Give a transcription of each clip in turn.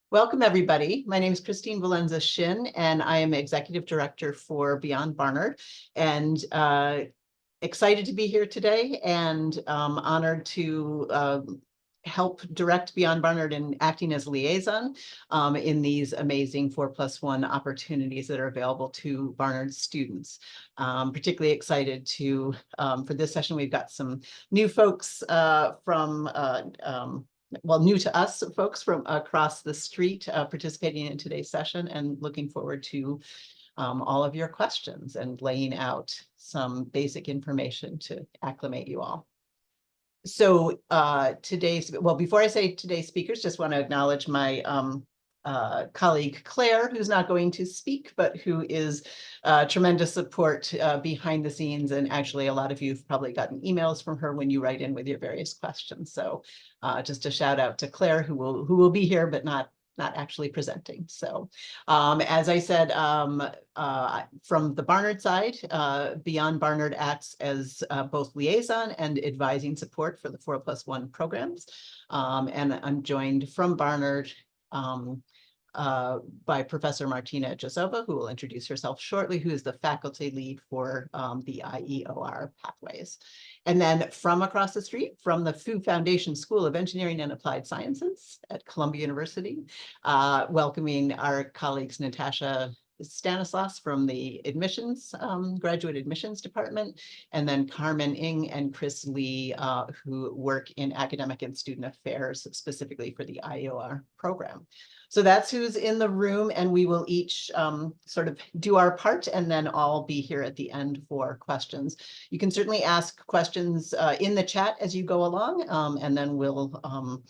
Welcome, everybody. My name is Christine Valenza-Shin, and I am Executive Director for Beyond Barnard, and excited to be here today and honored to help direct Beyond Barnard in acting as liaison in these amazing 4+1 opportunities that are available to Barnard students. Particularly excited to, for this session, we've got some new folks new to us folks from across the street participating in today's session, and looking forward to all of your questions and laying out some basic information to acclimate you all. So before I say today's speakers, just want to acknowledge my colleague Claire, who's not going to speak, but who is tremendous support behind the scenes. And actually, a lot of you have probably gotten emails from her when you write in with your various questions. So just a shout out to Claire, who will be here, but not actually presenting. So as I said, from the Barnard side, Beyond Barnard acts as both liaison and advising support for the 4+1 programs. And I'm joined from Barnard by Professor Martina Jasova, who will introduce herself shortly, who is the faculty lead for the IEOR pathways. And then from across the street, from the Fu Foundation School of Engineering and Applied Sciences at Columbia University, welcoming our colleagues Natasha Stanislas from the admissions, graduate admissions department, and then Carmen Ng and Chris Lee, who work in academic and student affairs, specifically for the IEOR program. So that's who's in the room, and we will each sort of do our part and then all be here at the end for questions. You can certainly ask questions in the chat as you go along, and then we'll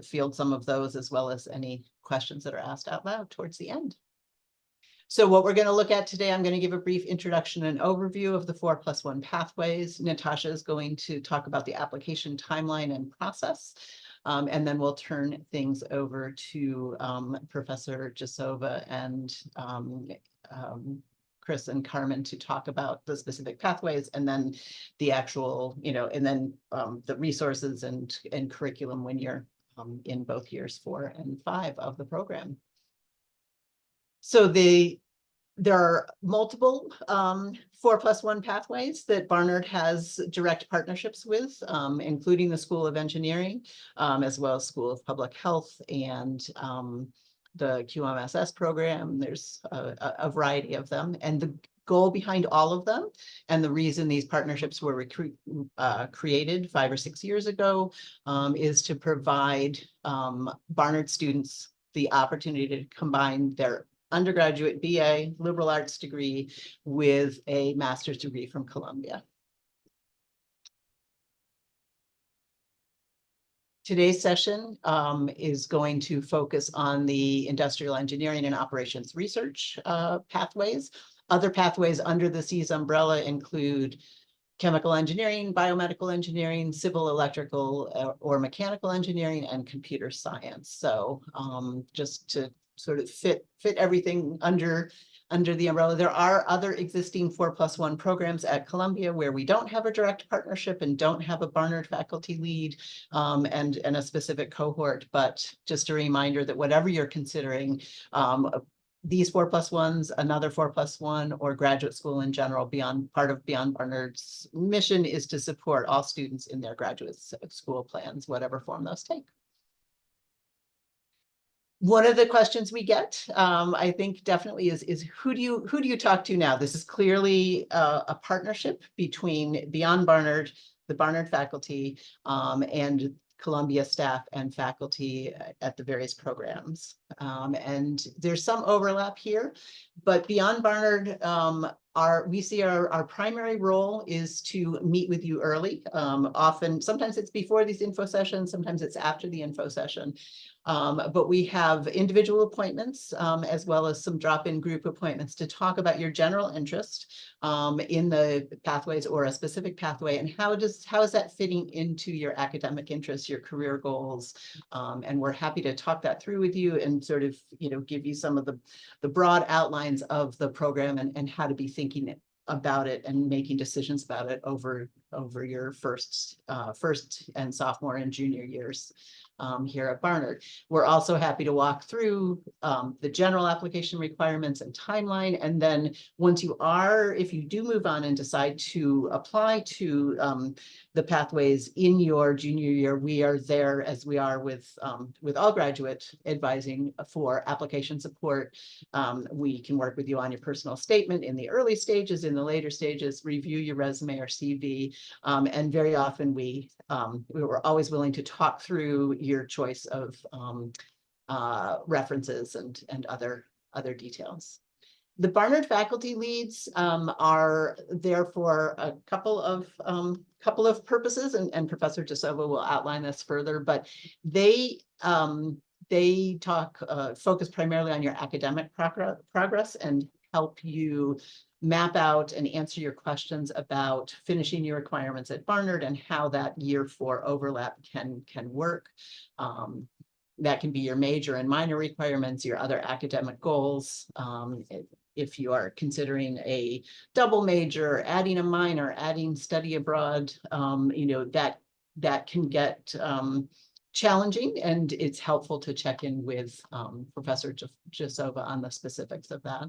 field some of those, as well as any questions that are asked out loud towards the end. So what we're going to look at today, I'm going to give a brief introduction and overview of the 4+1 pathways. Natasha is going to talk about the application timeline and process. And then we'll turn things over to Professor Jasova and Chris and Carmen to talk about the specific pathways, and then the actual, and then the resources and curriculum when you're in both years 4 and 5 of the program. So there are multiple 4+1 pathways that Barnard has direct partnerships with, including the School of Engineering, as well as School of Public Health and the QMSS program. There's a variety of them. And the goal behind all of them, and the reason these partnerships were created 5 or 6 years ago, is to provide Barnard students the opportunity to combine their undergraduate BA liberal arts degree with a master's degree from Columbia. Today's session is going to focus on the industrial engineering and operations research pathways. Other pathways under the SEAS umbrella include chemical engineering, biomedical engineering, civil, electrical, or mechanical engineering, and computer science. So just to sort of fit everything under the umbrella. There are other existing 4+1 programs at Columbia where we don't have a direct partnership and don't have a Barnard faculty lead and a specific cohort, but just a reminder that whatever you're considering, these 4+1s, another 4+1, or graduate school in general, part of Beyond Barnard's mission is to support all students in their graduate school plans, whatever form those take. One of the questions we get, I think definitely is who do you talk to now? This is clearly a partnership between Beyond Barnard, the Barnard faculty, and Columbia staff and faculty at the various programs. And there's some overlap here, but Beyond Barnard, we see our primary role is to meet with you early. Sometimes it's before these info sessions, sometimes it's after the info session. But we have individual appointments as well as some drop-in group appointments to talk about your general interest in the pathways or a specific pathway, and how is that fitting into your academic interests, your career goals, and we're happy to talk that through with you and sort of give you some of the broad outlines of the program and how to be thinking about it and making decisions about it over over your first and sophomore and junior years here at Barnard. We're also happy to walk through the general application requirements and timeline. And then once if you do move on and decide to apply to the pathways in your junior year, we are there, as we are with all graduate advising, for application support. We can work with you on your personal statement in the early stages, in the later stages, review your resume or CV. And very often we were always willing to talk through your choice of references and other details. The Barnard faculty leads are there for a couple of purposes, and Professor DeSova will outline this further, but they focus primarily on your academic progress and help you map out and answer your questions about finishing your requirements at Barnard and how that year 4 overlap can work. That can be your major and minor requirements, your other academic goals. If you are considering a double major, adding a minor, adding study abroad, that can get challenging, and it's helpful to check in with Professor Jasova on the specifics of that.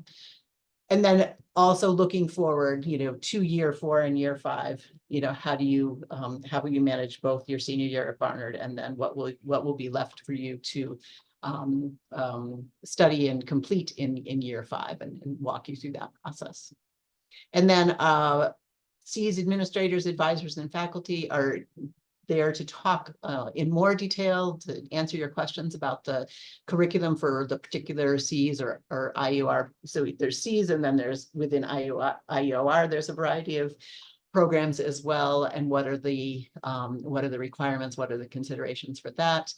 And then also looking forward, to year 4 and year 5, how will you manage both your senior year at Barnard, and then what will be left for you to study and complete in year 5, and walk you through that process. And then C's administrators, advisors, and faculty are there to talk in more detail, to answer your questions about the curriculum for the particular C's or IEOR. So there's C's, and then there's within IEOR, there's a variety of programs as well, and what are the requirements, what are the considerations for that.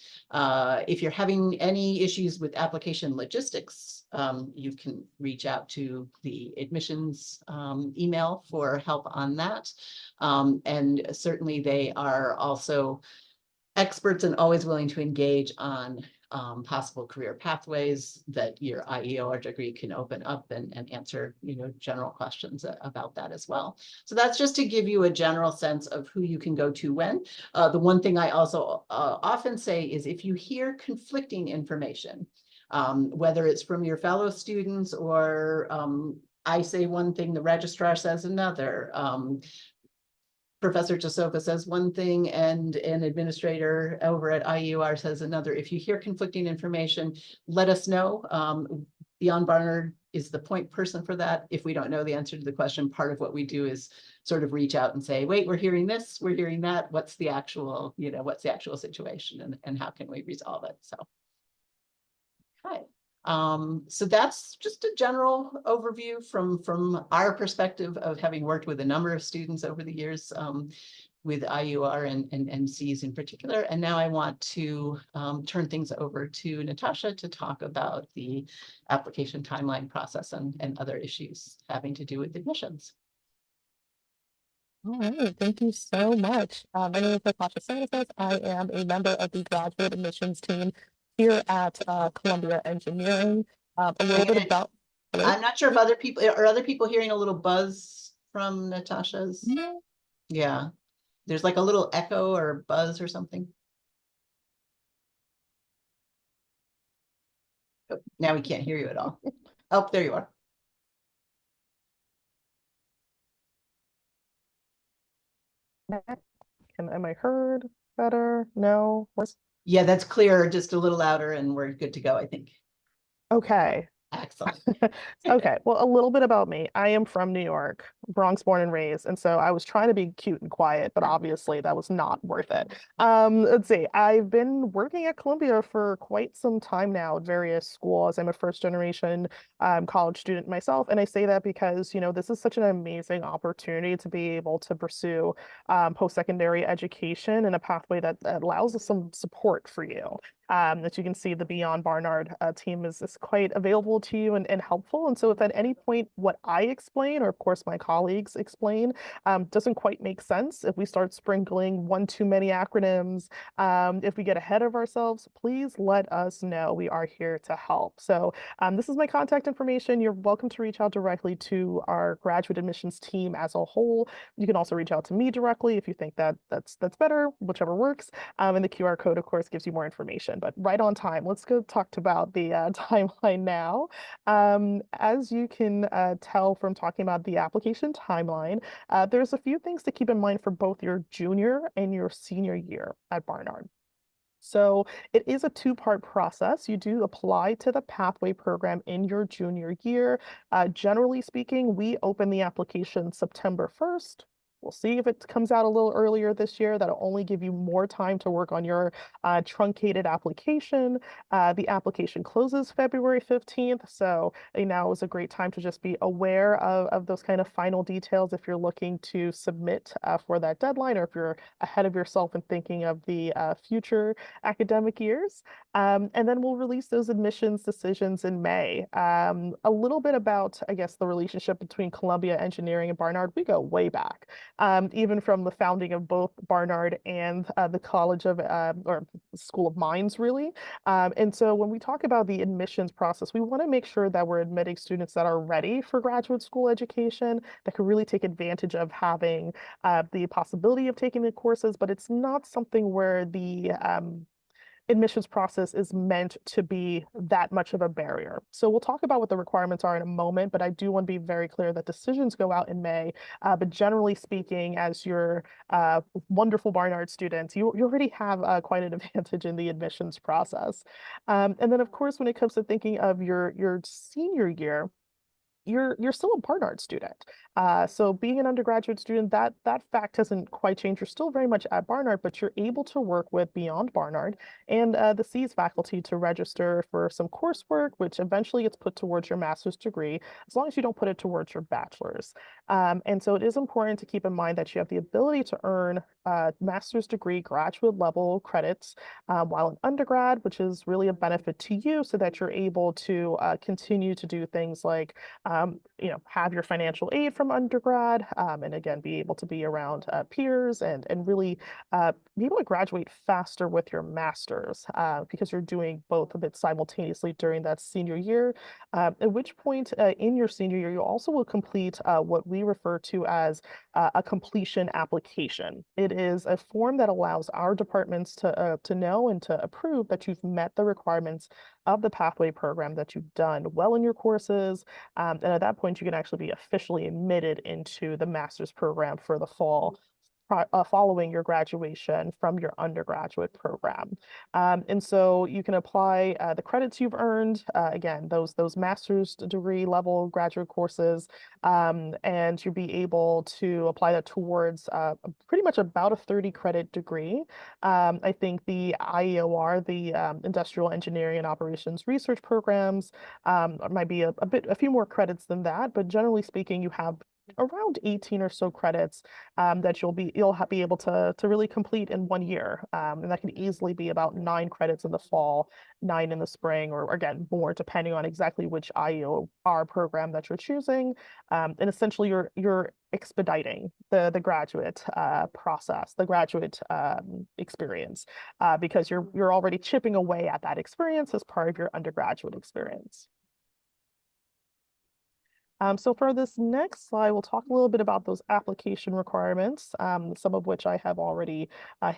If you're having any issues with application logistics, you can reach out to the admissions email for help on that. And certainly they are also experts and always willing to engage on possible career pathways that your IEOR degree can open up, and answer, general questions about that as well. So that's just to give you a general sense of who you can go to when. The one thing I also often say is, if you hear conflicting information, whether it's from your fellow students or I say one thing, the registrar says another, Professor Jasova says one thing and an administrator over at IEOR says another. If you hear conflicting information, let us know. Beyond Barnard is the point person for that. If we don't know the answer to the question, part of what we do is sort of reach out and say, wait, we're hearing this, we're hearing that. What's the actual, what's the actual situation, and how can we resolve it? So, okay. So that's just a general overview from our perspective of having worked with a number of students over the years, with IUR and Cs in particular. And now I want to turn things over to Natasha to talk about the application timeline process and other issues having to do with admissions. All right, thank you so much. My name is Natasha Sanchez. I am a member of the graduate admissions team here at Columbia Engineering. A little bit about. Hello? I'm not sure if other people hearing a little buzz from Natasha's. No. Yeah, there's like a little echo or buzz or something. Oh, now we can't hear you at all. Oh, there you are. Am I heard better? No? Worse? Yeah, that's clear. Just a little louder, and we're good to go, I think. Okay. Excellent. Okay, well, a little bit about me. I am from New York, Bronx born and raised, and so I was trying to be cute and quiet, but obviously that was not worth it. Let's see, I've been working at Columbia for quite some time now at various schools. I'm a first generation college student myself, and I say that because, this is such an amazing opportunity to be able to pursue post-secondary education in a pathway that allows us some support for you. As you can see, the Beyond Barnard team is quite available to you and helpful. And so if at any point what I explain, or of course my colleagues explain, doesn't quite make sense, if we start sprinkling one too many acronyms, if we get ahead of ourselves, please let us know. We are here to help. So this is my contact information. You're welcome to reach out directly to our graduate admissions team as a whole. You can also reach out to me directly if you think that that's better, whichever works. And the QR code, of course, gives you more information. But right on time, let's go talk about the timeline now. As you can tell from talking about the application timeline, there's a few things to keep in mind for both your junior and your senior year at Barnard. So it is a two-part process. You do apply to the pathway program in your junior year. Generally speaking, we open the application September 1st. We'll see if it comes out a little earlier this year. That'll only give you more time to work on your truncated application. The application closes February 15th. So now is a great time to just be aware of those kind of final details if you're looking to submit for that deadline, or if you're ahead of yourself and thinking of the future academic years. And then we'll release those admissions decisions in May. A little bit about, I guess, the relationship between Columbia Engineering and Barnard. We go way back, even from the founding of both Barnard and the College of, or School of Mines, really. And so when we talk about the admissions process, we want to make sure that we're admitting students that are ready for graduate school education, that can really take advantage of having the possibility of taking the courses, but it's not something where the admissions process is meant to be that much of a barrier. So we'll talk about what the requirements are in a moment, but I do want to be very clear that decisions go out in May. But generally speaking, as your wonderful Barnard students, you already have quite an advantage in the admissions process. And then, of course, when it comes to thinking of your senior year, you're still a Barnard student. So being an undergraduate student, that fact hasn't quite changed. You're still very much at Barnard, but you're able to work with Beyond Barnard and the C's faculty to register for some coursework, which eventually gets put towards your master's degree, as long as you don't put it towards your bachelor's. And so it is important to keep in mind that you have the ability to earn master's degree graduate level credits while an undergrad, which is really a benefit to you so that you're able to continue to do things like have your financial aid from undergrad, and again, be able to be around peers and really be able to graduate faster with your master's because you're doing both of it simultaneously during that senior year, at which point in your senior year, you also will complete what we refer to as a completion application. It is a form that allows our departments to know and to approve that you've met the requirements of the pathway program, that you've done well in your courses, and at that point, you can actually be officially admitted into the master's program for the fall following your graduation from your undergraduate program. And so you can apply the credits you've earned, again, those master's degree level graduate courses, and you'll be able to apply that towards pretty much about a 30 credit degree. I think the IEOR, the Industrial Engineering and Operations Research Programs, might be a few more credits than that, but generally speaking, you have around 18 or so credits that you'll be able to really complete in 1 year. And that can easily be about 9 credits in the fall, 9 in the spring, or again, more depending on exactly which IEOR program that you're choosing. And essentially you're expediting the graduate process, the graduate experience, because you're already chipping away at that experience as part of your undergraduate experience. So for this next slide, we'll talk a little bit about those application requirements, some of which I have already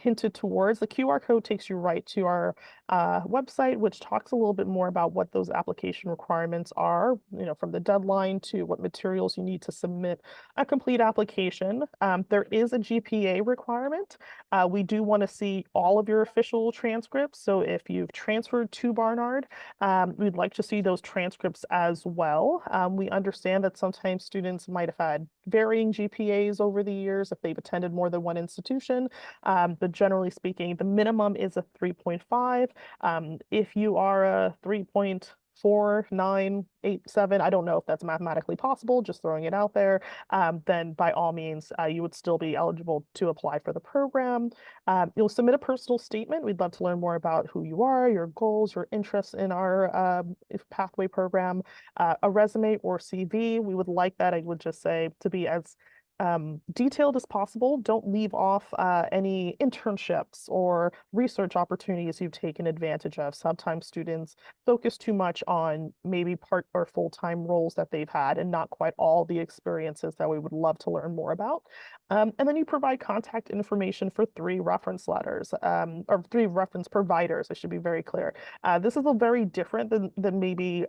hinted towards. The QR code takes you right to our website, which talks a little bit more about what those application requirements are, from the deadline to what materials you need to submit a complete application. There is a GPA requirement. We do want to see all of your official transcripts. So if you've transferred to Barnard, we'd like to see those transcripts as well. We understand that sometimes students might have had varying GPAs over the years if they've attended more than one institution, but generally speaking, the minimum is a 3.5. If you are a 3.5 4, 9, 8, 7, I don't know if that's mathematically possible, just throwing it out there, then by all means, you would still be eligible to apply for the program. You'll submit a personal statement. We'd love to learn more about who you are, your goals, your interests in our pathway program, a resume or CV. We would like that, I would just say, to be as detailed as possible. Don't leave off any internships or research opportunities you've taken advantage of. Sometimes students focus too much on maybe part or full-time roles that they've had and not quite all the experiences that we would love to learn more about. And then you provide contact information for 3 reference letters, or 3 reference providers, I should be very clear. This is a very different than maybe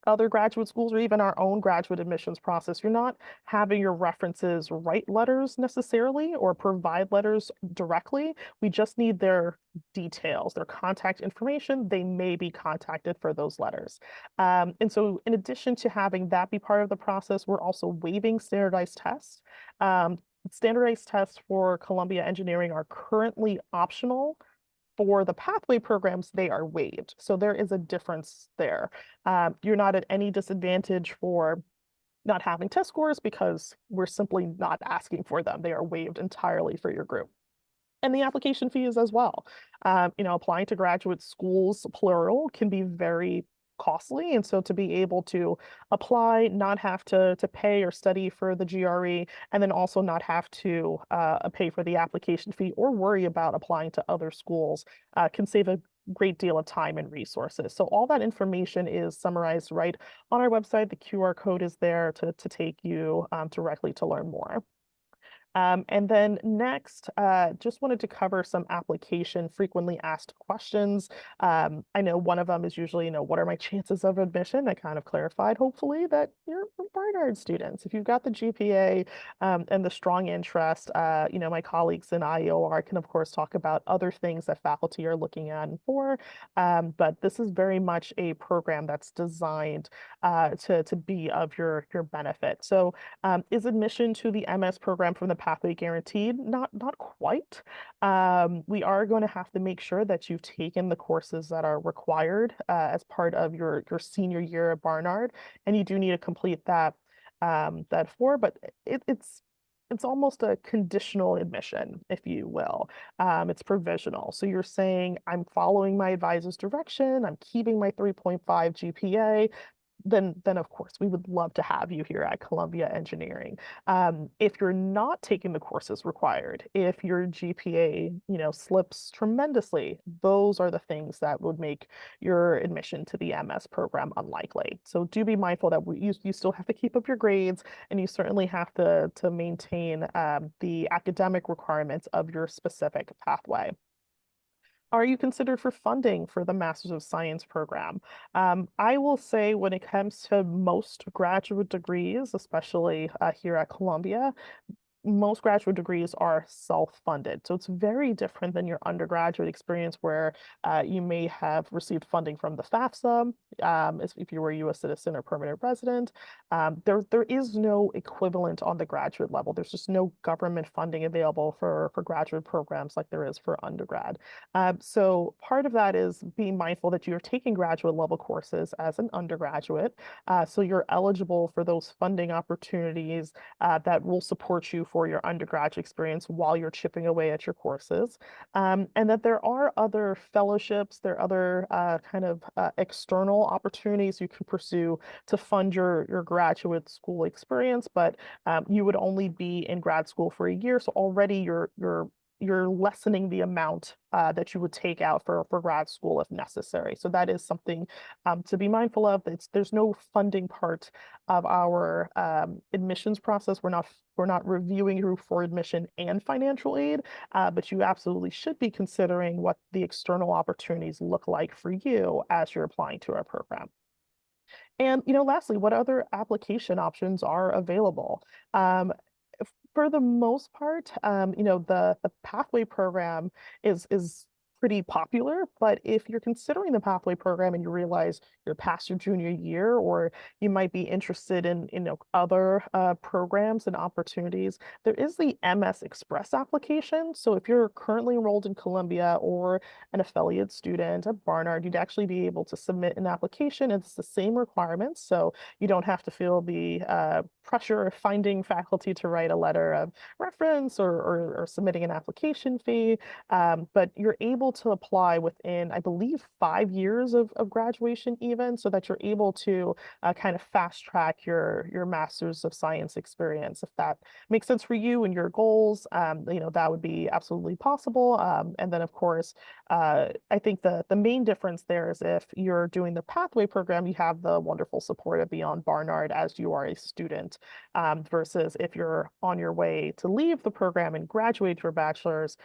other graduate schools or even our own graduate admissions process. You're not having your references write letters necessarily or provide letters directly. We just need their details, their contact information. They may be contacted for those letters. And so in addition to having that be part of the process, we're also waiving standardized tests. Standardized tests for Columbia Engineering are currently optional. For the pathway programs, they are waived. So there is a difference there. You're not at any disadvantage for not having test scores because we're simply not asking for them. They are waived entirely for your group. And the application fees as well. Applying to graduate schools, plural, can be very costly. And so to be able to apply, not have to pay or study for the GRE, and then also not have to pay for the application fee or worry about applying to other schools can save a great deal of time and resources. So all that information is summarized right on our website. The QR code is there to take you directly to learn more. And then next, just wanted to cover some application frequently asked questions. I know one of them is usually, what are my chances of admission? I kind of clarified, hopefully, that you're Barnard students. If you've got the GPA and the strong interest, my colleagues in IEOR can, of course, talk about other things that faculty are looking at and for. But this is very much a program that's designed to be of your benefit. So is admission to the MS program from the pathway guaranteed? Not quite. We are going to have to make sure that you've taken the courses that are required as part of your senior year at Barnard, and you do need to complete that but it's almost a conditional admission, if you will. It's provisional. So you're saying, I'm following my advisor's direction, I'm keeping my 3.5 GPA, then of course we would love to have you here at Columbia Engineering. If you're not taking the courses required, if your GPA, slips tremendously, those are the things that would make your admission to the MS program unlikely. So do be mindful that you still have to keep up your grades, and you certainly have to maintain the academic requirements of your specific pathway. Are you considered for funding for the Masters of Science program? I will say when it comes to most graduate degrees, especially here at Columbia, most graduate degrees are self-funded. So it's very different than your undergraduate experience where you may have received funding from the FAFSA if you were a U.S. citizen or permanent resident. There is no equivalent on the graduate level. There's just no government funding available for graduate programs like there is for undergrad. So part of that is being mindful that you're taking graduate level courses as an undergraduate. So you're eligible for those funding opportunities that will support you for your undergraduate experience while you're chipping away at your courses. And that there are other fellowships, there are other kind of external opportunities you can pursue to fund your graduate school experience, but you would only be in grad school for a year, so already you're lessening the amount that you would take out for grad school if necessary. So that is something to be mindful of. There's no funding part of our admissions process. We're not reviewing you for admission and financial aid, but you absolutely should be considering what the external opportunities look like for you as you're applying to our program. And lastly, what other application options are available? For the most part, the pathway program is pretty popular, but if you're considering the pathway program and you realize you're past your junior year, or you might be interested in other programs and opportunities, there is the MS Express application. So if you're currently enrolled in Columbia or an affiliate student at Barnard, you'd actually be able to submit an application. It's the same requirements, so you don't have to feel the pressure of finding faculty to write a letter of reference or submitting an application fee. But you're able to apply within, I believe, 5 years of graduation even, so that you're able to kind of fast track your Master's of Science experience. If that makes sense for you and your goals, that would be absolutely possible. And then, of course, I think the main difference there is if you're doing the pathway program, you have the wonderful support of Beyond Barnard as you are a student, versus if you're on your way to leave the program and graduate your bachelor's,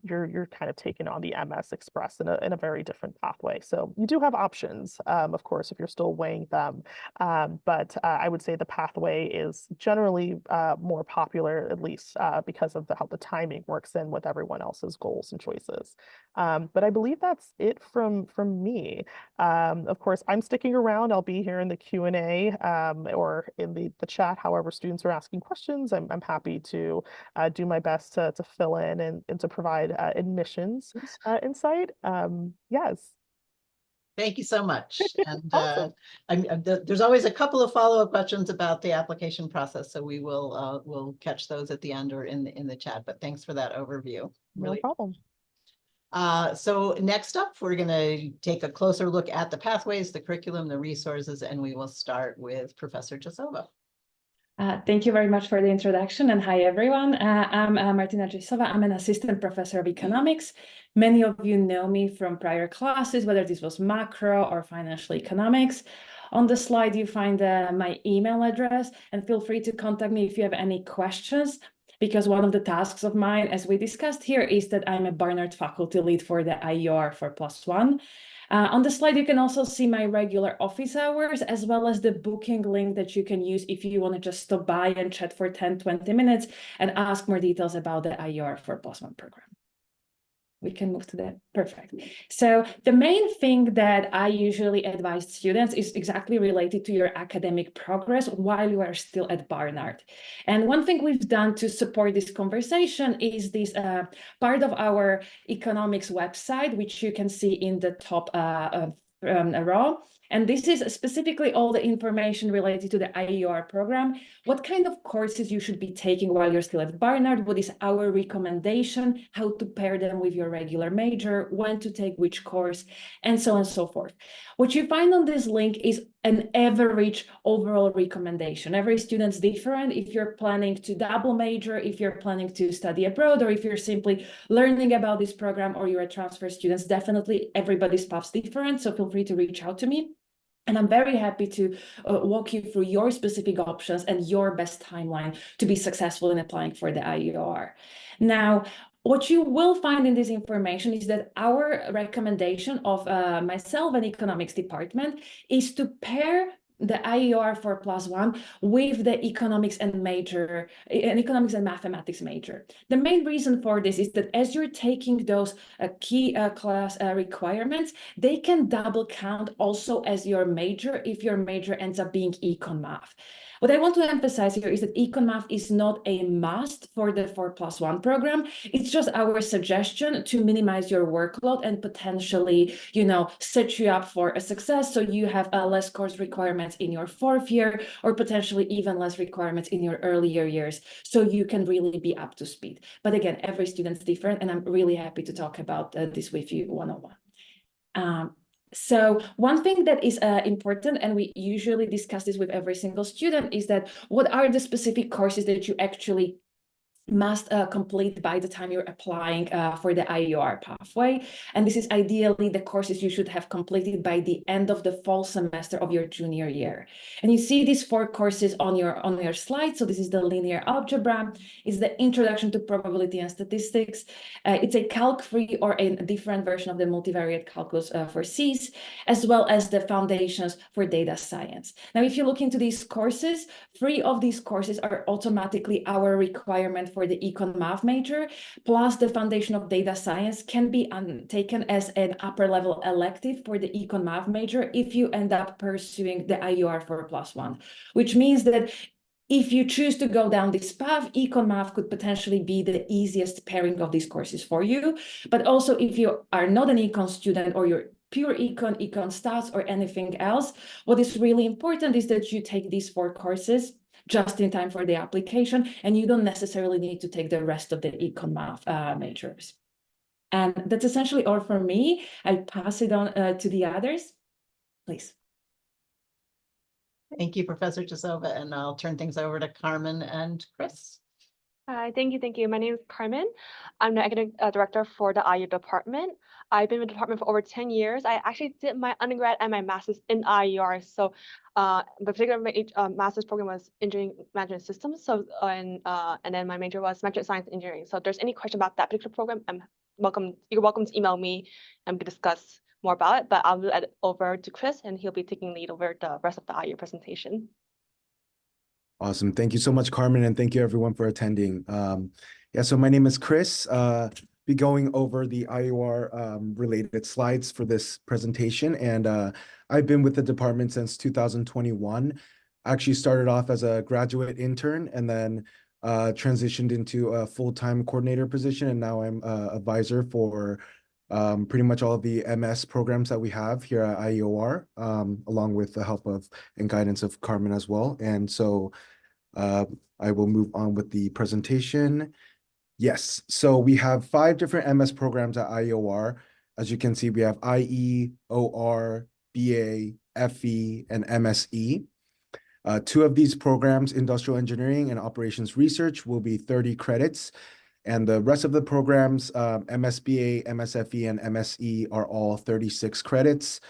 you're kind of taking on the MS Express in a very different pathway. So you do have options, of course, if you're still weighing them. But I would say the pathway is generally more popular, at least because of how the timing works in with everyone else's goals and choices. But I believe that's it from me. Of course, I'm sticking around. I'll be here in the Q&A or in the chat, however students are asking questions. I'm happy to do my best to fill in and to provide admissions insight. Yes. Thank you so much. And Awesome. there's always a couple of follow-up questions about the application process, so we will we'll catch those at the end or in the chat. But thanks for that overview. No problem. So next up, we're going to take a closer look at the pathways, the curriculum, the resources, and we will start with Professor Jasova. Thank you very much for the introduction, and hi everyone. I'm Martina Jasova. I'm an assistant professor of economics. Many of you know me from prior classes, whether this was macro or financial economics. On the slide, you find my email address, and feel free to contact me if you have any questions, because one of the tasks of mine, as we discussed here, is that I'm a Barnard faculty lead for the IEOR for +1. On the slide, you can also see my regular office hours, as well as the booking link that you can use if you want to just stop by and chat for 10-20 minutes and ask more details about the IEOR for +1 program. We can move to that. Perfect. So the main thing that I usually advise students is exactly related to your academic progress while you are still at Barnard. And one thing we've done to support this conversation is this part of our economics website, which you can see in the top row. And this is specifically all the information related to the IEOR program, what kind of courses you should be taking while you're still at Barnard, what is our recommendation, how to pair them with your regular major, when to take which course, and so on and so forth. What you find on this link is an average overall recommendation. Every student's different. If you're planning to double major, if you're planning to study abroad, or if you're simply learning about this program, or you're a transfer student, definitely everybody's path's different. So feel free to reach out to me. And I'm very happy to walk you through your specific options and your best timeline to be successful in applying for the IEOR. Now, what you will find in this information is that our recommendation of myself and economics department is to pair the IEOR for +1 with the economics and mathematics major. The main reason for this is that as you're taking those key class requirements, they can double count also as your major if your major ends up being econ math. What I want to emphasize here is that econ math is not a must for the 4+1 program. It's just our suggestion to minimize your workload and potentially, set you up for a success. So you have less course requirements in your 4th year, or potentially even less requirements in your earlier years, so you can really be up to speed. But again, every student's different, and I'm really happy to talk about this with you one-on-one. So one thing that is important, and we usually discuss this with every single student, is that what are the specific courses that you actually must complete by the time you're applying for the IEOR pathway. And this is ideally the courses you should have completed by the end of the fall semester of your junior year. And you see these 4 courses on your slide. So this is the linear algebra, it's the introduction to probability and statistics, it's a calc-free or a different version of the multivariate calculus for Cs, as well as the foundations for data science. Now, if you look into these courses, 3 of these courses are automatically our requirement for the econ math major, plus the foundation of data science can be taken as an upper level elective for the econ math major if you end up pursuing the IEOR 4+1, which means that if you choose to go down this path, econ math could potentially be the easiest pairing of these courses for you. But also, if you are not an econ student or you're pure econ stats, or anything else, what is really important is that you take these 4 courses just in time for the application, and you don't necessarily need to take the rest of the econ math majors. And that's essentially all for me. I pass it on to the others, please. Thank you, Professor Josova, and I'll turn things over to Carmen and Chris. Hi, thank you. My name is Carmen. I'm the academic director for the IU department. I've been with the department for over 10 years. I actually did my undergrad and my master's in IEOR. So the particular master's program was engineering management systems. So and then my major was material science engineering. So if there's any question about that particular program, you're welcome to email me and we can discuss more about it. But I'll leave it over to Chris, and he'll be taking lead over the rest of the IU presentation. Awesome. Thank you so much, Carmen, and thank you everyone for attending. So my name is Chris. Be going over the IEOR related slides for this presentation, and I've been with the department since 2021. I actually started off as a graduate intern and then transitioned into a full-time coordinator position, and now I'm advisor for pretty much all of the MS programs that we have here at IEOR, along with the help of and guidance of Carmen as well. And so I will move on with the presentation. Yes, so we have 5 different MS programs at IEOR. As you can see, we have IEOR, BA, FE, and MSE. 2 of these programs, industrial engineering and operations research, will be 30 credits. And the rest of the programs, MSBA, MSFE, and MSE, are all 36 credits.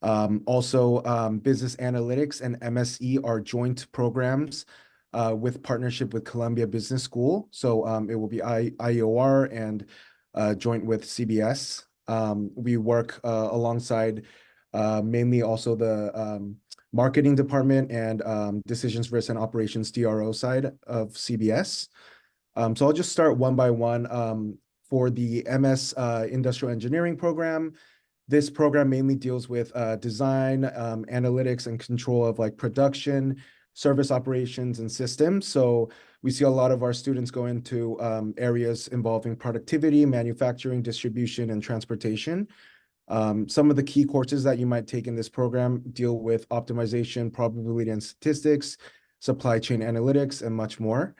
Also, business analytics and MSE are joint programs with partnership with Columbia Business School. So it will be IEOR and joint with CBS. We work alongside mainly also the marketing department and decisions, risk, and operations DRO side of CBS. So I'll just start one by one. For the MS Industrial Engineering program, this program mainly deals with design, analytics, and control of like production, service operations, and systems. So we see a lot of our students go into areas involving productivity, manufacturing, distribution, and transportation. Some of the key courses that you might take in this program deal with optimization, probability and statistics, supply chain analytics, and much more.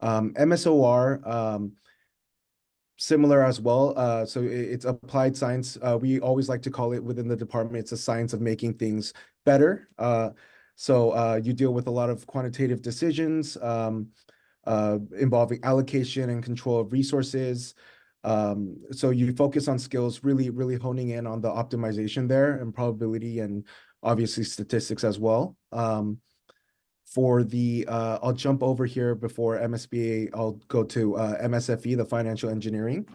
MSOR, similar as well. So it's applied science. We always like to call it within the department, it's a science of making things better. So you deal with a lot of quantitative decisions involving allocation and control of resources. So you focus on skills, really honing in on the optimization there, and probability, and obviously statistics as well. For the, I'll jump over here before MSBA, I'll go to MSFE, the financial engineering.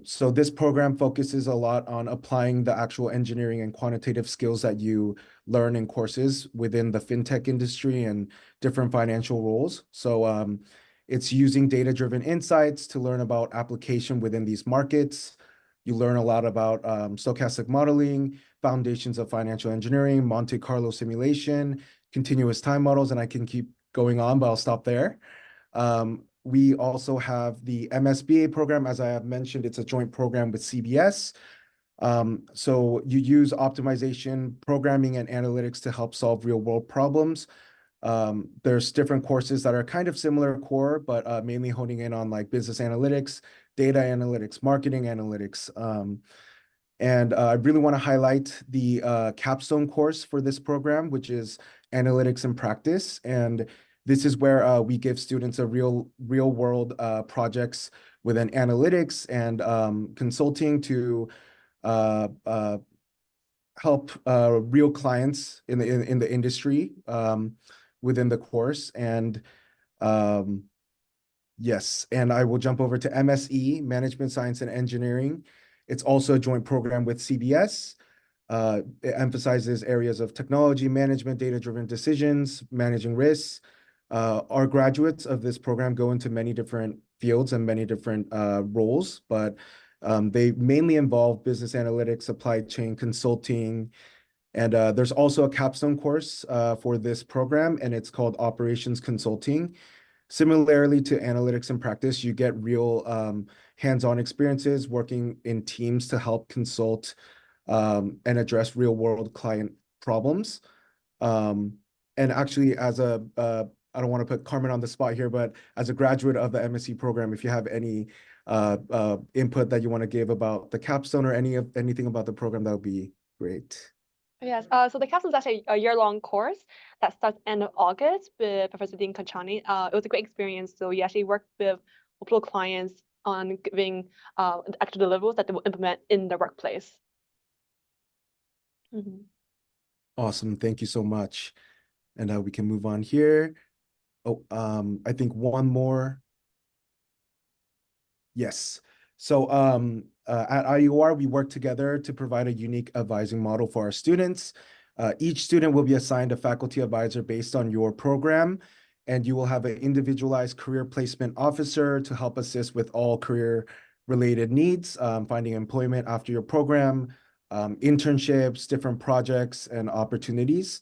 So this program focuses a lot on applying the actual engineering and quantitative skills that you learn in courses within the fintech industry and different financial roles. So it's using data-driven insights to learn about application within these markets. You learn a lot about stochastic modeling, foundations of financial engineering, Monte Carlo simulation, continuous time models, and I can keep going on, but I'll stop there. We also have the MSBA program. As I have mentioned, it's a joint program with CBS. So you use optimization, programming, and analytics to help solve real-world problems. There's different courses that are kind of similar core, but mainly honing in on like business analytics, data analytics, marketing analytics. And I really want to highlight the capstone course for this program, which is Analytics in Practice. And this is where we give students a real world projects within analytics and consulting to help real clients in the industry within the course. And yes, and I will jump over to MSE, Management Science and Engineering. It's also a joint program with CBS. It emphasizes areas of technology management, data-driven decisions, managing risks, Our graduates of this program go into many different fields and many different roles, but they mainly involve business analytics, supply chain, consulting, and there's also a capstone course for this program, and it's called Operations Consulting. Similarly to analytics and practice, you get real hands-on experiences working in teams to help consult and address real-world client problems. And actually, I don't want to put Carmen on the spot here, but as a graduate of the MSc program, if you have any input that you want to give about the capstone or anything about the program, that would be great. Yes, so the capstone is actually a year-long course that starts end of August with Professor Dean Conchani. It was a great experience. So we actually worked with multiple clients on giving actual deliverables that they will implement in their workplace. Awesome, thank you so much. And we can move on here. Oh, I think one more. Yes. So at IEOR, we work together to provide a unique advising model for our students. Each student will be assigned a faculty advisor based on your program, and you will have an individualized career placement officer to help assist with all career-related needs, finding employment after your program, internships, different projects, and opportunities.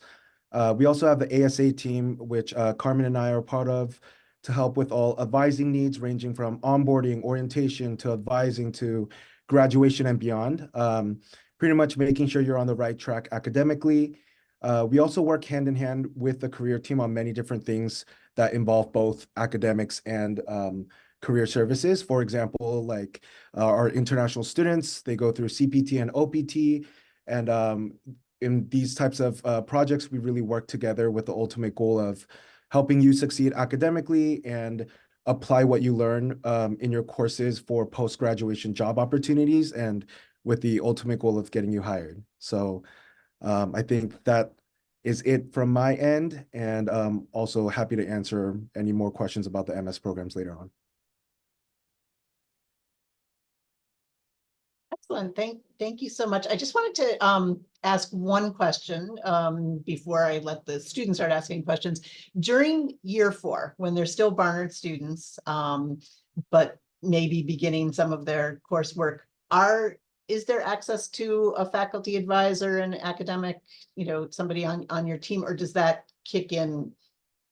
We also have the ASA team, which Carmen and I are part of, to help with all advising needs ranging from onboarding, orientation, to advising to graduation and beyond. Pretty much making sure you're on the right track academically. We also work hand in hand with the career team on many different things that involve both academics and career services. For example, like our international students, they go through CPT and OPT, and in these types of projects, we really work together with the ultimate goal of helping you succeed academically and apply what you learn in your courses for post-graduation job opportunities, and with the ultimate goal of getting you hired. So I think that is it from my end, and also happy to answer any more questions about the MS programs later on. Excellent. Thank you so much. I just wanted to ask one question before I let the students start asking questions. During year 4, when they're still Barnard students, but maybe beginning some of their coursework, is there access to a faculty advisor and academic, somebody on your team, or does that kick in?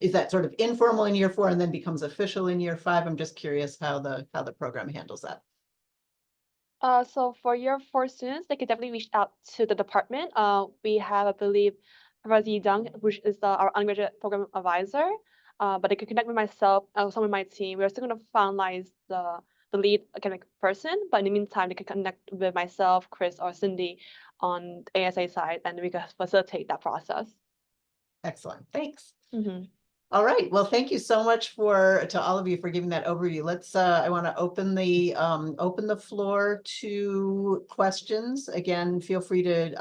Is that sort of informal in year 4 and then becomes official in year 5? I'm just curious how the program handles that. So for year 4 students, they can definitely reach out to the department. We have, I believe, Professor Yi Deng, which is our undergraduate program advisor. But they can connect with myself, someone on my team. We're still going to finalize the lead academic person, but in the meantime, they can connect with myself, Chris, or Cindy on the ASA side, and we can facilitate that process. Excellent. Thanks. All right. Well, thank you so much to all of you for giving that overview. Let's I want to open the floor to questions. Again, feel free to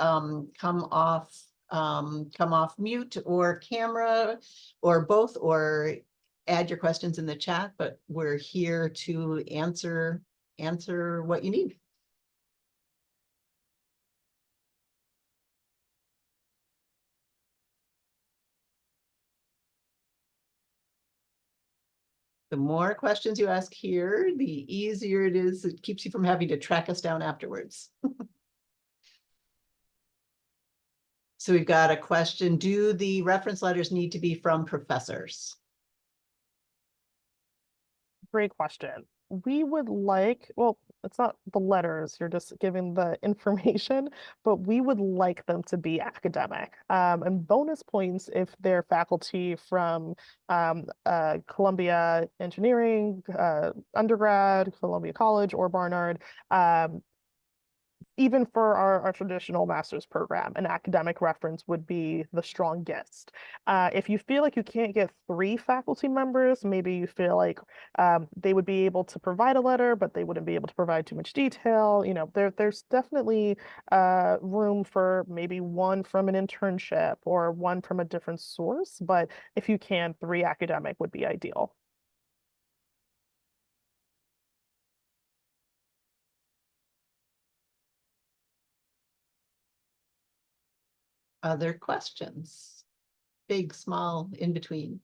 come off mute or camera or both, or add your questions in the chat, but we're here to answer what you need. The more questions you ask here, the easier it is. It keeps you from having to track us down afterwards. So we've got a question. Do the reference letters need to be from professors? Great question. We would like, well, it's not the letters, you're just giving the information, but we would like them to be academic. And bonus points if they're faculty from Columbia Engineering, undergrad, Columbia College, or Barnard. Even for our traditional master's program, an academic reference would be the strongest. If you feel like you can't get 3 faculty members, maybe you feel like they would be able to provide a letter, but they wouldn't be able to provide too much detail. There's definitely room for maybe 1 from an internship or 1 from a different source. But if you can, 3 academic would be ideal. Other questions? Big, small, in between?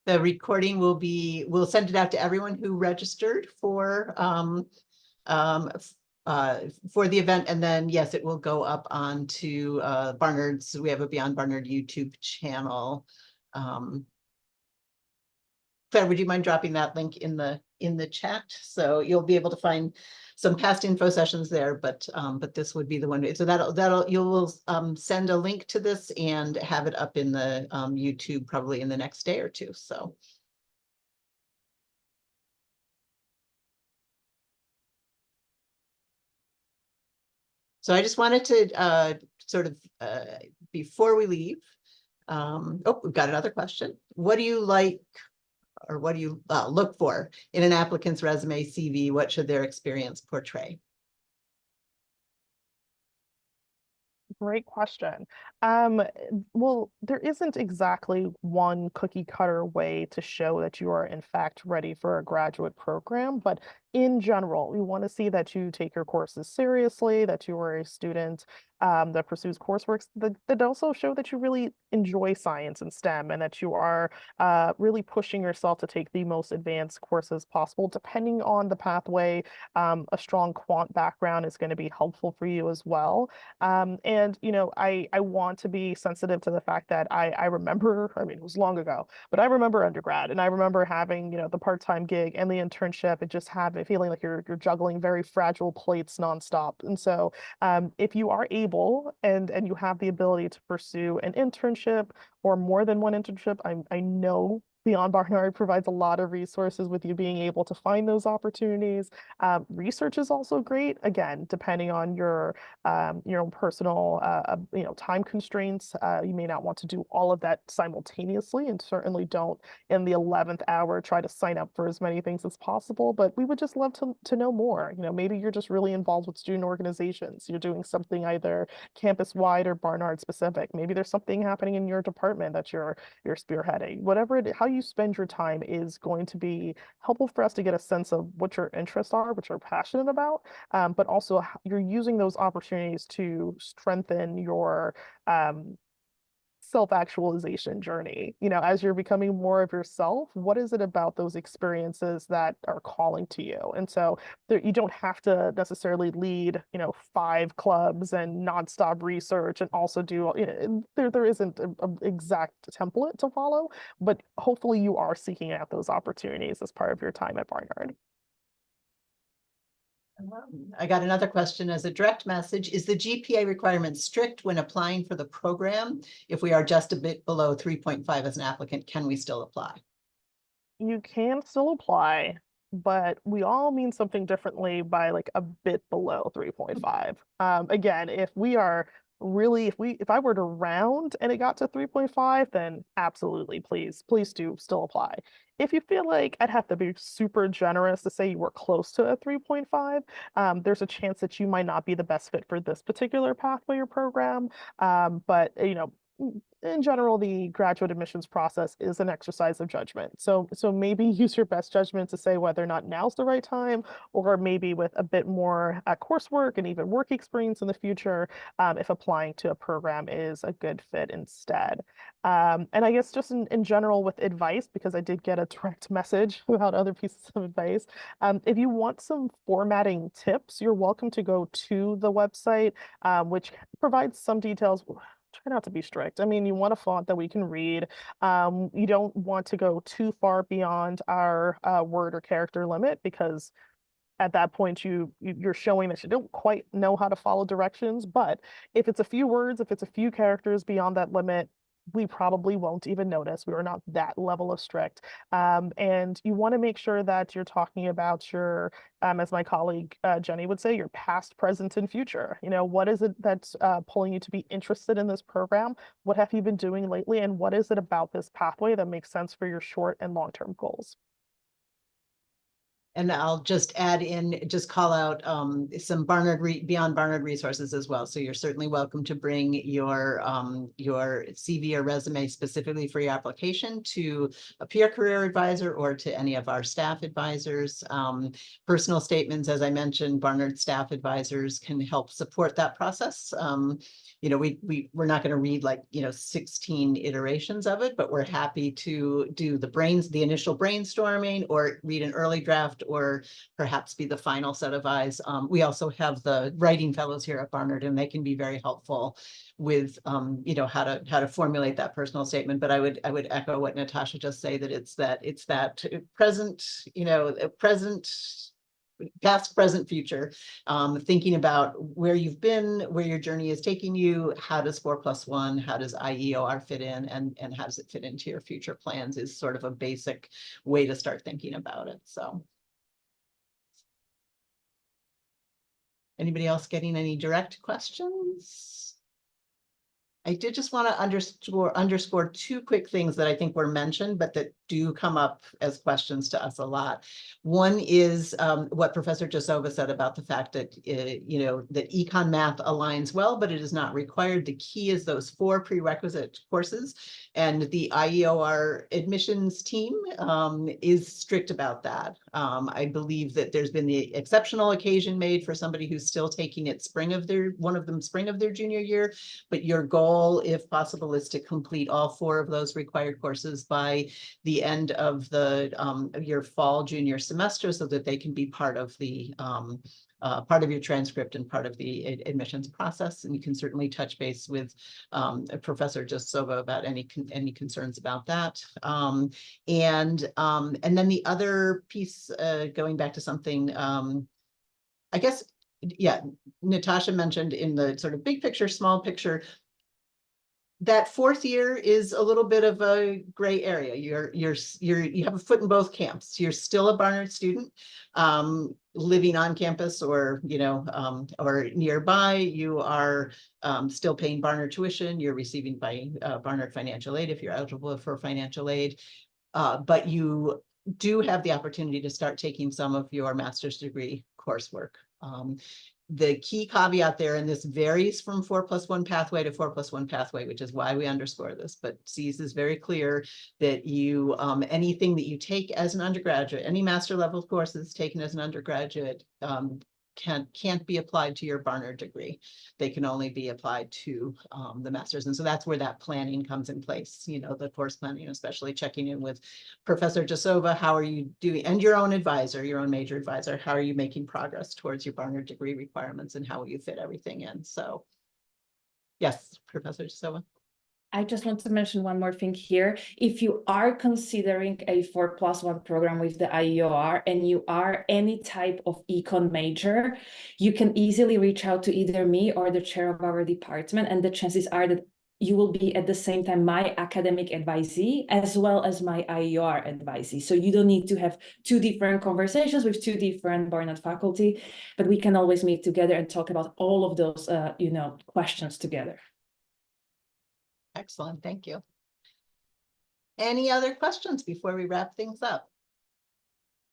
The recording we'll send it out to everyone who registered for the event, and then yes, it will go up onto Barnard's. We have a Beyond Barnard YouTube channel. Claire, would you mind dropping that link in the chat? So you'll be able to find some past info sessions there, but this would be the one. So you'll send a link to this and have it up in the YouTube probably in the next day or two. So. So I just wanted to sort of before we leave, oh, we've got another question. What do you like, or what do you look for in an applicant's resume, CV? What should their experience portray? Great question. Well, there isn't exactly one cookie cutter way to show that you are in fact ready for a graduate program, but in general, we want to see that you take your courses seriously, that you are a student that pursues coursework that also show that you really enjoy science and STEM, and that you are really pushing yourself to take the most advanced courses possible. Depending on the pathway, a strong quant background is going to be helpful for you as well. And, you know, I want to be sensitive to the fact that I remember, I mean, it was long ago, but I remember undergrad, and I remember having, you know, the part-time gig and the internship, and just feeling like you're juggling very fragile plates nonstop. And so if you are able and you have the ability to pursue an internship or more than one internship, I know Beyond Barnard provides a lot of resources with you being able to find those opportunities. Research is also great, again, depending on your own personal you know, time constraints. You may not want to do all of that simultaneously, and certainly don't in the 11th hour try to sign up for as many things as possible. But we would just love to know more. You know, maybe you're just really involved with student organizations. You're doing something either campus-wide or Barnard specific. Maybe there's something happening in your department that you're spearheading. Whatever how you spend your time is going to be helpful for us to get a sense of what your interests are, what you're passionate about, but also how you're using those opportunities to strengthen your self-actualization journey. You know, as you're becoming more of yourself, what is it about those experiences that are calling to you? And so you don't have to necessarily lead, you know, 5 clubs and nonstop research and also do, you know, there isn't an exact template to follow, but hopefully you are seeking out those opportunities as part of your time at Barnard. I got another question as a direct message. Is the GPA requirement strict when applying for the program? If we are just a bit below 3.5 as an applicant, can we still apply? You can still apply, but we all mean something differently by like a bit below 3.5. Again, if we are really, if I were to round and it got to 3.5, then absolutely, please do still apply. If you feel like I'd have to be super generous to say you were close to a 3.5, there's a chance that you might not be the best fit for this particular pathway or program. But you know, in general, the graduate admissions process is an exercise of judgment. So maybe use your best judgment to say whether or not now's the right time, or maybe with a bit more coursework and even work experience in the future, if applying to a program is a good fit instead. And I guess just in general with advice, because I did get a direct message about other pieces of advice, if you want some formatting tips, you're welcome to go to the website, which provides some details. Try not to be strict. I mean, you want a font that we can read. You don't want to go too far beyond our word or character limit, because at that point you're showing that you don't quite know how to follow directions. But if it's a few words, if it's a few characters beyond that limit, we probably won't even notice. We are not that level of strict. And you want to make sure that you're talking about your, as my colleague Jenny would say, your past, present, and future. You know, what is it that's pulling you to be interested in this program? What have you been doing lately? And what is it about this pathway that makes sense for your short and long-term goals? And I'll just add in, just call out some Barnard beyond Barnard resources as well. So you're certainly welcome to bring your CV or resume specifically for your application to a peer career advisor or to any of our staff advisors. Personal statements, as I mentioned, Barnard staff advisors can help support that process. You know, we're not going to read like, 16 iterations of it, but we're happy to do the initial brainstorming or read an early draft or perhaps be the final set of eyes. We also have the writing fellows here at Barnard, and they can be very helpful with, how to formulate that personal statement. But I would echo what Natasha just said, that it's that present, past, present, future, thinking about where you've been, where your journey is taking you, how does 4+1, how does IEOR fit in, and how does it fit into your future plans is sort of a basic way to start thinking about it. So. Anybody else getting any direct questions? I did just want to underscore two quick things that I think were mentioned, but that do come up as questions to us a lot. One is what Professor Jasova said about the fact that, that econ math aligns well, but it is not required. The key is those 4 prerequisite courses, and the IEOR admissions team is strict about that. I believe that there's been the exceptional occasion made for somebody who's still taking it spring of their junior year, but your goal, if possible, is to complete all 4 of those required courses by the end of your fall junior semester, so that they can be part of the part of your transcript and part of the admissions process. And you can certainly touch base with Professor Jasova about any concerns about that. And then the other piece, going back to something, I guess, yeah, Natasha mentioned in the sort of big picture, small picture, that 4th year is a little bit of a gray area. You have a foot in both camps. You're still a Barnard student, living on campus or or nearby. You are still paying Barnard tuition. You're receiving Barnard financial aid if you're eligible for financial aid, but you do have the opportunity to start taking some of your master's degree coursework. The key caveat there, and this varies from 4+1 pathway to 4+1 pathway, which is why we underscore this, but SEAS is very clear that you, anything that you take as an undergraduate, any master level courses taken as an undergraduate, can't be applied to your Barnard degree. They can only be applied to the master's. And so that's where that planning comes in place, the course planning, especially checking in with Professor Jasova, how are you doing, and your own advisor, your own major advisor, how are you making progress towards your Barnard degree requirements, and how will you fit everything in? So yes, Professor Jasova. I just want to mention one more thing here. If you are considering a 4+1 program with the IEOR and you are any type of econ major, you can easily reach out to either me or the chair of our department, and the chances are that you will be at the same time my academic advisee as well as my IEOR advisee. So you don't need to have 2 different conversations with 2 different Barnard faculty, but we can always meet together and talk about all of those questions together. Excellent, thank you. Any other questions before we wrap things up?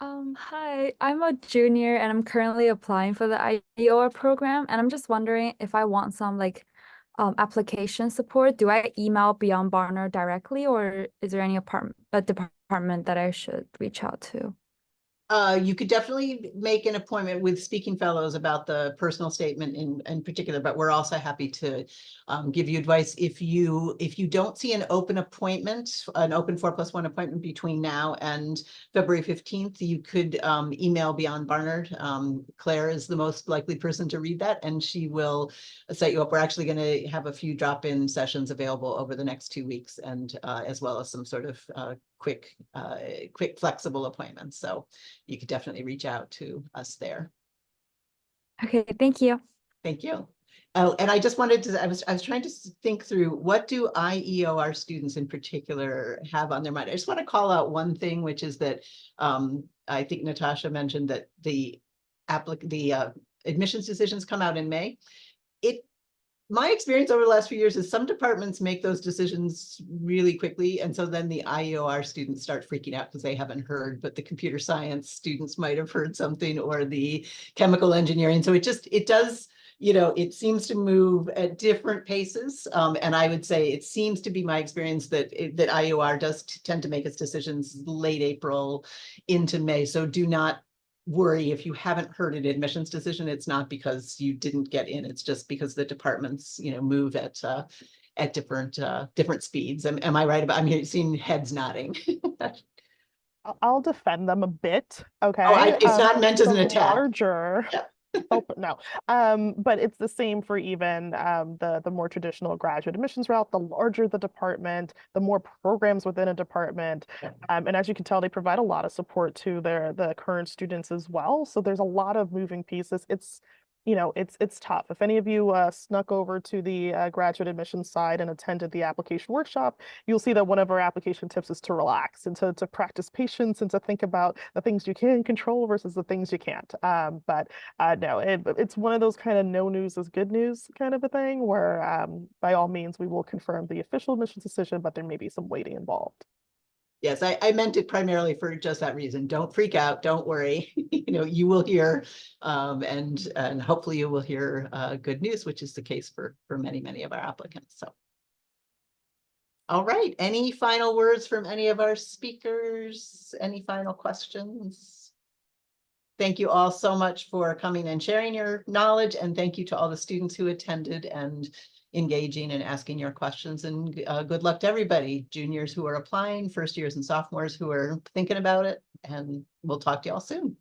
Hi, I'm a junior and I'm currently applying for the IEOR program, and I'm just wondering if I want some application support. Do I email Beyond Barnard directly, or is there any department that I should reach out to? You could definitely make an appointment with Speaking Fellows about the personal statement in particular, but we're also happy to give you advice. If you don't see an open appointment, an open 4+1 appointment between now and February 15th, you could email Beyond Barnard. Claire is the most likely person to read that, and she will set you up. We're actually going to have a few drop-in sessions available over the next 2 weeks, and as well as some sort of quick flexible appointments. So you could definitely reach out to us there. Okay, thank you. Thank you. Oh, and I just wanted to, I was trying to think through, what do IEOR students in particular have on their mind? I just want to call out one thing, which is that I think Natasha mentioned that the admissions decisions come out in May. my experience over the last few years is some departments make those decisions really quickly. And so then the IEOR students start freaking out because they haven't heard, but the computer science students might have heard something, or the chemical engineering. So it does, it seems to move at different paces. And I would say it seems to be my experience that that IEOR does tend to make its decisions late April into May. So do not worry if you haven't heard an admissions decision. It's not because you didn't get in. It's just because the departments, move at different speeds. Am I right about? I'm seeing heads nodding. I'll defend them a bit. Okay. It's not meant as the an attack. larger. Yeah. Oh, no. But it's the same for even the more traditional graduate admissions route. The larger the department, the more programs within a department. And as you can tell, they provide a lot of support to the current students as well. So there's a lot of moving pieces. It's tough. If any of you snuck over to the graduate admissions side and attended the application workshop, you'll see that one of our application tips is to relax and to practice patience and to think about the things you can control versus the things you can't. But no, it's one of those kind of no news is good news kind of a thing where by all means we will confirm the official admissions decision, but there may be some waiting involved. Yes, I meant it primarily for just that reason. Don't freak out. Don't worry. You will hear, and hopefully you will hear good news, which is the case for many of our applicants. So, all right. Any final words from any of our speakers? Any final questions? Thank you all so much for coming and sharing your knowledge, and thank you to all the students who attended and engaging and asking your questions, and good luck to everybody, juniors who are applying, first years and sophomores who are thinking about it, and we'll talk to y'all soon.